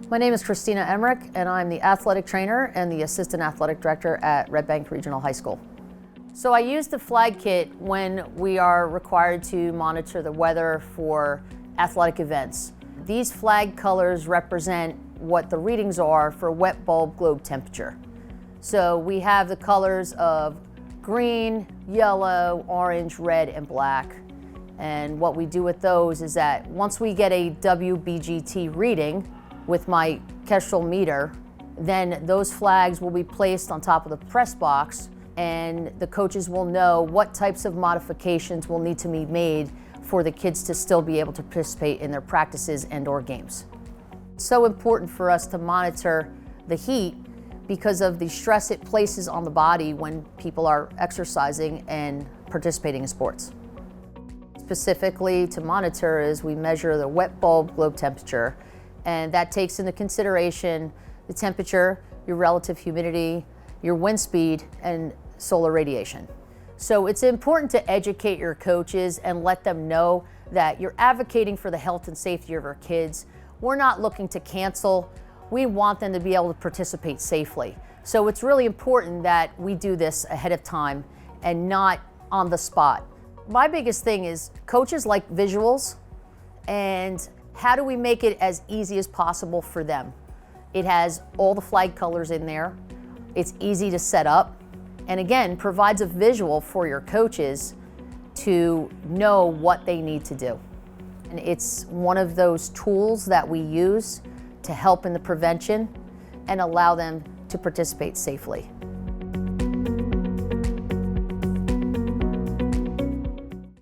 My name is Christina Emmerich, and I'm the athletic trainer and the assistant athletic director at Red Bank Regional High School. So I use the flag kit when we are required to monitor the weather for athletic events. These flag colors represent what the readings are for wet bulb globe temperature. So we have the colors of green, yellow, orange, red, and black. And what we do with those is that once we get a WBGT reading with my Kestrel meter, then those flags will be placed on top of the press box, and the coaches will know what types of modifications will need to be made for the kids to still be able to participate in their practices and/or games. It's so important for us to monitor the heat because of the stress it places on the body when people are exercising and participating in sports. Specifically to monitor is we measure the wet bulb globe temperature, and that takes into consideration the temperature, your relative humidity, your wind speed, and solar radiation. So it's important to educate your coaches and let them know that you're advocating for the health and safety of our kids. We're not looking to cancel. We want them to be able to participate safely. So it's really important that we do this ahead of time and not on the spot. My biggest thing is coaches like visuals, and how do we make it as easy as possible for them? It has all the flag colors in there. It's easy to set up, and again, provides a visual for your coaches to know what they need to do. And it's one of those tools that we use to help in the prevention and allow them to participate safely.